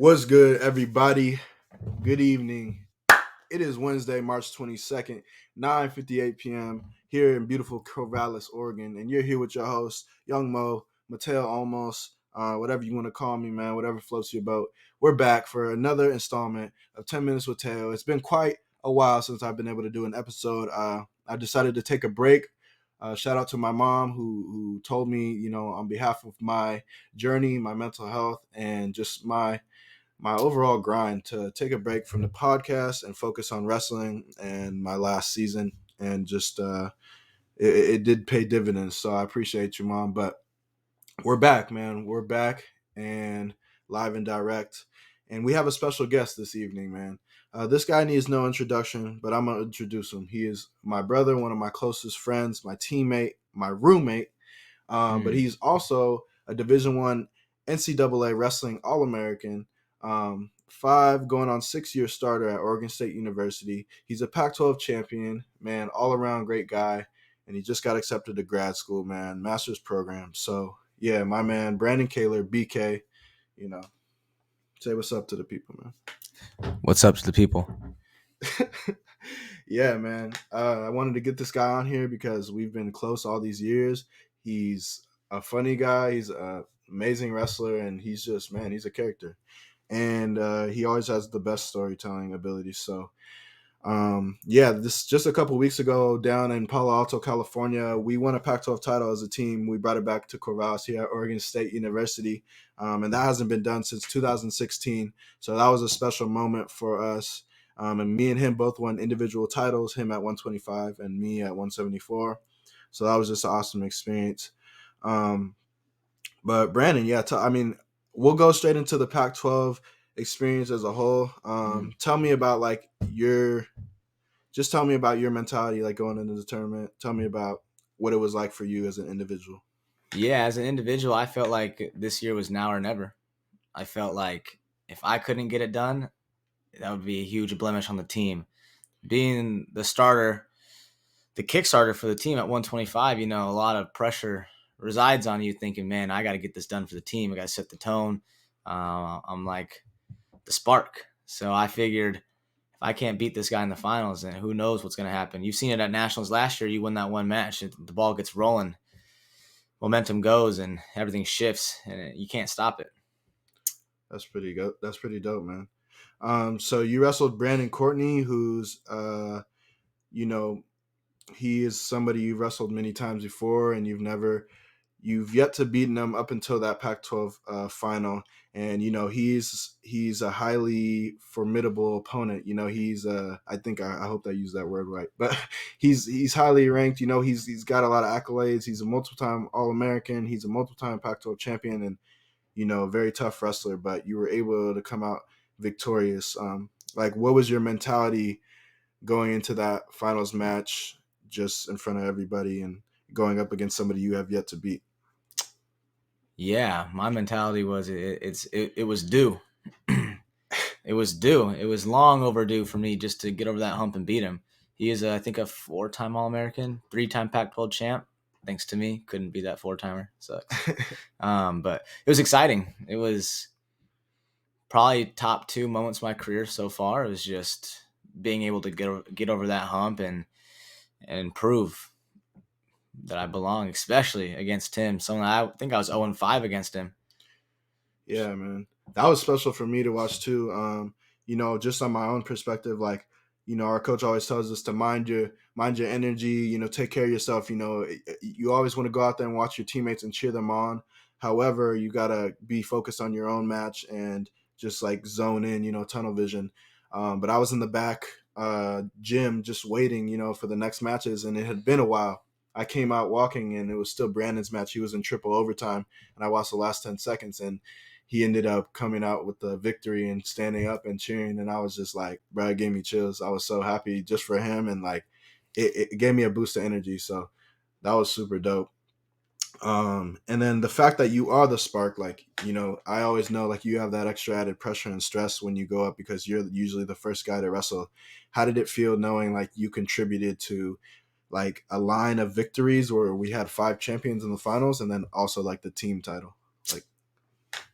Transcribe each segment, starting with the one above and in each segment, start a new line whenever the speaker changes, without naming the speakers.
What's good, everybody? Good evening. It is Wednesday, March 22nd, 9:58 p.m. here in beautiful Corvallis, Oregon, and you're here with your host, Young Mo, Mateo Almost, whatever you want to call me, man, whatever floats your boat. We're back for another installment of 10 Minutes with Teo. It's been quite a while since I've been able to do an episode. I decided to take a break. Shout out to my mom who told me, on behalf of my journey, my mental health, and just my overall grind to take a break from the podcast and focus on wrestling and my last season. And just it did pay dividends. So I appreciate you, Mom. But we're back, man. We're back and live and direct. And we have a special guest this evening, man. This guy needs no introduction, but I'm going to introduce him. He is my brother, one of my closest friends, my teammate, my roommate. But he's also a Division I NCAA wrestling All American, 5 going on 6-year starter at Oregon State University. He's a Pac-12 champion, man, all around great guy, and he just got accepted to grad school, man, master's program. So yeah, my man Brandon Kaylor, BK, say what's up to the people, man.
What's up to the people?
Yeah, man. I wanted to get this guy on here because we've been close all these years. He's a funny guy. He's an amazing wrestler, and he's just, man, he's a character. And he always has the best storytelling ability. So, this just a couple weeks ago down in Palo Alto, California, we won a Pac-12 title as a team. We brought it back to Corvallis here at Oregon State University, and that hasn't been done since 2016. So that was a special moment for us. And me and him both won individual titles, him at 125 and me at 174. So that was just an awesome experience. But Brandon, we'll go straight into the Pac-12 experience as a whole. Tell me about your mentality, like going into the tournament. Tell me about what it was like for you as an individual.
Yeah, as an individual, I felt like this year was now or never. I felt like if I couldn't get it done, that would be a huge blemish on the team. Being the starter, the kickstarter for the team at 125, a lot of pressure resides on you thinking, man, I got to get this done for the team. I got to set the tone. I'm like the spark. So I figured if I can't beat this guy in the finals, then who knows what's going to happen. You've seen it at Nationals last year. You win that one match, the ball gets rolling, momentum goes, and everything shifts, and you can't stop it.
That's pretty good. That's pretty dope, man. So you wrestled Brandon Courtney, who's, he is somebody you've wrestled many times before, and you've yet to beat him up until that Pac-12 final. And he's a highly formidable opponent. I hope I use that word right, but he's highly ranked. He's got a lot of accolades. He's a multiple-time All-American. He's a multiple-time Pac-12 champion, and a very tough wrestler. But you were able to come out victorious. What was your mentality going into that finals match, just in front of everybody and going up against somebody you have yet to beat?
Yeah, my mentality was it was due. It was due. It was long overdue for me just to get over that hump and beat him. He is, I think, a 4-time All-American, 3-time Pac-12 champ. Thanks to me, couldn't be that 4-timer. Sucks. But it was exciting. It was probably top 2 moments of my career so far. It was just being able to get over that hump and prove that I belong, especially against him. I think I was 0-5 against him.
Yeah, man. That was special for me to watch too. Just on my own perspective, our coach always tells us to mind your energy, take care of yourself. You always want to go out there and watch your teammates and cheer them on. However, you got to be focused on your own match and just zone in, tunnel vision. But I was in the back gym just waiting, for the next matches, and it had been a while. I came out walking, and it was still Brandon's match. He was in triple overtime, and I watched the last 10 seconds, and he ended up coming out with the victory and standing up and cheering. And I was just like, bro, it gave me chills. I was so happy just for him, and it gave me a boost of energy. So that was super dope. And then the fact that you are the spark, I always know you have that extra added pressure and stress when you go up because you're usually the first guy to wrestle. How did it feel knowing you contributed to a line of victories where we had 5 champions in the finals and then also the team title?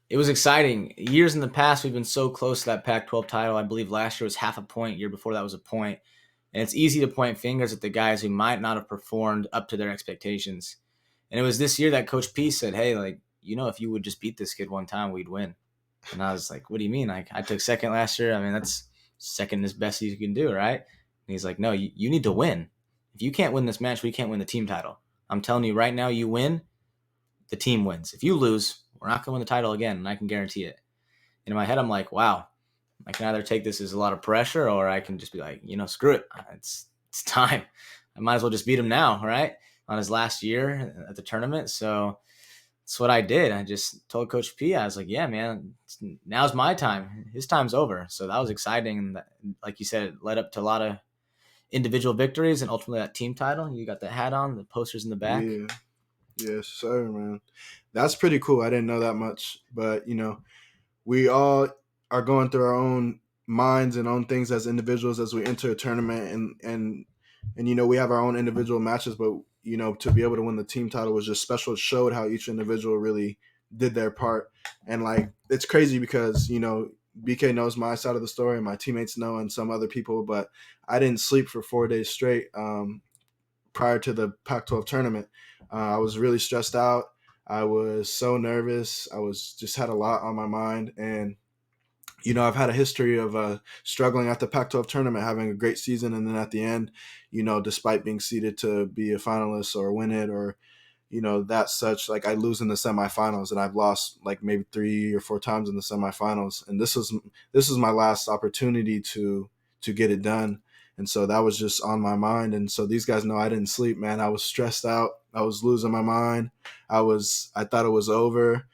It was exciting. Years in the past, we've been so close to that Pac-12 title. I believe last year was half a point. Year before that was a point. And it's easy to point fingers at the guys who might not have performed up to their expectations. And it was this year that Coach P said, hey, like, if you would just beat this kid one time, we'd win. And I was like, what do you mean? Like, I took second last year. I mean, that's second as best you can do, right? And he's like, no, you need to win. If you can't win this match, we can't win the team title. I'm telling you right now, you win, the team wins. If you lose, we're not going to win the title again, and I can guarantee it. And in my head, I'm like, wow, I can either take this as a lot of pressure, or I can just be like, screw it. It's time. I might as well just beat him now, right? On his last year at the tournament. So that's what I did. I just told Coach P, I was like, yeah, man, now's my time. His time's over. So that was exciting. And like you said, it led up to a lot of individual victories and ultimately that team title. You got the hat on, the posters in the back.
Yeah. Yes, sir, man. That's pretty cool. I didn't know that much. But, we all are going through our own minds and own things as individuals as we enter a tournament, and we have our own individual matches, but to be able to win the team title was just special. It showed how each individual really did their part. And like, it's crazy because BK knows my side of the story and my teammates know, and some other people, but I didn't sleep for 4 days straight prior to the Pac-12 tournament. I was really stressed out. I was so nervous. I was just had a lot on my mind. And, I've had a history of struggling at the Pac-12 tournament, having a great season. And then at the end, despite being seeded to be a finalist or win it or, that such, like I lose in the semifinals, and I've lost like maybe 3 or 4 times in the semifinals. And this is my last opportunity to get it done. And so that was just on my mind. And so these guys know I didn't sleep, man. I was stressed out. I was losing my mind. I thought it was over.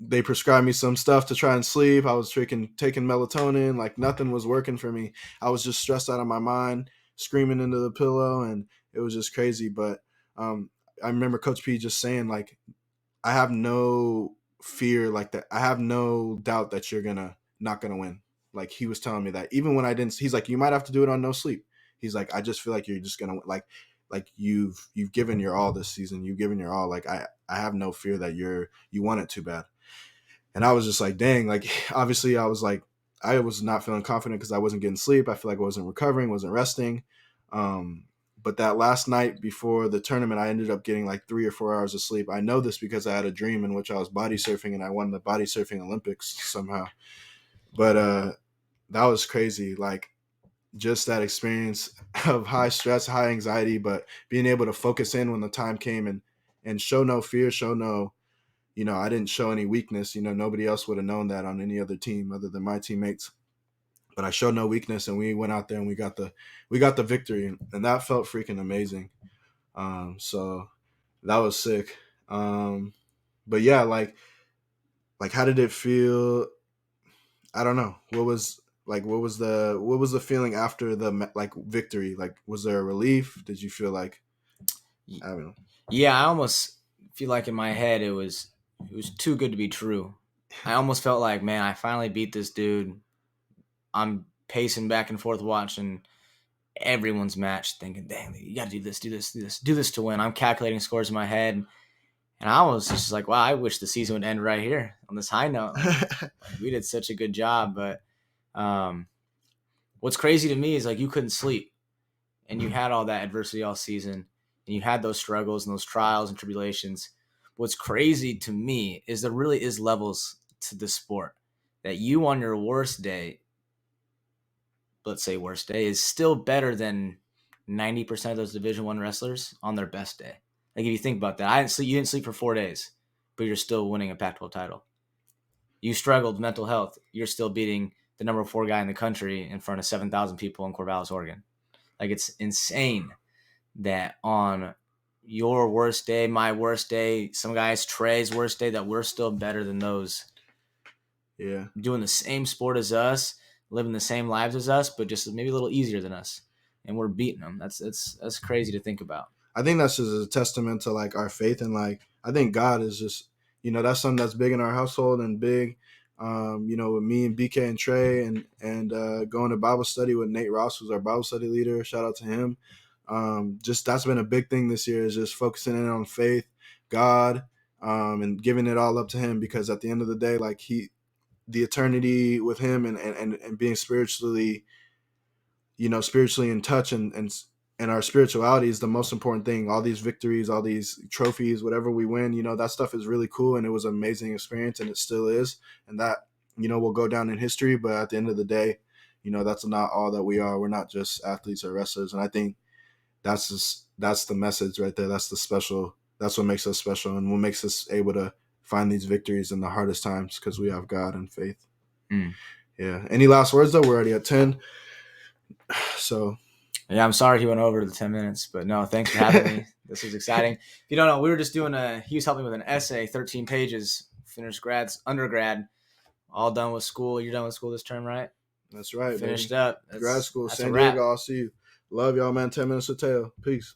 They prescribed me some stuff to try and sleep. I was taking melatonin, like nothing was working for me. I was just stressed out of my mind, screaming into the pillow, and it was just crazy. But I remember Coach P just saying, like, I have no fear like that. I have no doubt that you're not gonna win. Like, he was telling me that even when I didn't. He's like, you might have to do it on no sleep. He's like, I just feel like you're just gonna like you've given your all this season. You've given your all. Like I have no fear that you want it too bad. And I was just like, dang. Like, obviously I was like, I was not feeling confident because I wasn't getting sleep. I feel like I wasn't recovering, wasn't resting. But that last night before the tournament, I ended up getting like 3 or 4 hours of sleep. I know this because I had a dream in which I was body surfing and I won the body surfing Olympics somehow. But that was crazy. Like, just that experience of high stress, high anxiety, but being able to focus in when the time came and show no fear, show no, I didn't show any weakness. Nobody else would have known that on any other team other than my teammates. But I showed no weakness, and we went out there and we got the victory, and that felt freaking amazing. So that was sick. But yeah, like how did it feel? I don't know. What was the feeling after the victory? Like, was there a relief? Did you feel like, I don't know?
Yeah, I almost feel like in my head it was too good to be true. I almost felt like, man, I finally beat this dude. I'm pacing back and forth watching everyone's match, thinking, dang, you got to do this to win. I'm calculating scores in my head. And I was just like, wow, I wish the season would end right here on this high note. Like, we did such a good job. But what's crazy to me is, like, you couldn't sleep. And you had all that adversity all season. And you had those struggles and those trials and tribulations. What's crazy to me is there really is levels to this sport. That you on your worst day, let's say worst day, is still better than 90% of those Division I wrestlers on their best day. Like, if you think about that, you didn't sleep for 4 days, but you're still winning a Pac-12 title. You struggled with mental health. You're still beating the number 4 guy in the country in front of 7,000 people in Corvallis, Oregon. Like, it's insane that on your worst day, my worst day, some guys, Trey's worst day, that we're still better than those.
Yeah.
Doing the same sport as us, living the same lives as us, but just maybe a little easier than us. And we're beating them. That's crazy to think about.
I think that's just a testament to like our faith, and like I think God is just, that's something that's big in our household and big, with me and BK and Trey and going to Bible study with Nate Ross, who's our Bible study leader. Shout out to him. Just that's been a big thing this year, is just focusing in on faith, God, and giving it all up to him, because at the end of the day, like the eternity with him and being spiritually, spiritually in touch and our spirituality is the most important thing. All these victories, all these trophies, whatever we win, that stuff is really cool, and it was an amazing experience, and it still is, and that will go down in history. But at the end of the day, that's not all that we are. We're not just athletes or wrestlers, and I think that's the message right there. That's what makes us special, and what makes us able to find these victories in the hardest times, because we have God and faith. Yeah. Any last words though? We're already at 10. So
yeah, I'm sorry he went over the 10 minutes, but no, thanks for having me. This was exciting. If you don't know, we were just doing he was helping with an essay, 13 pages, finished undergrad, all done with school. You're done with school this term, right?
That's right.
Finished
baby.
up.
Grad school, San Diego. I'll see you. Love y'all, man. 10 minutes with Teo. Peace.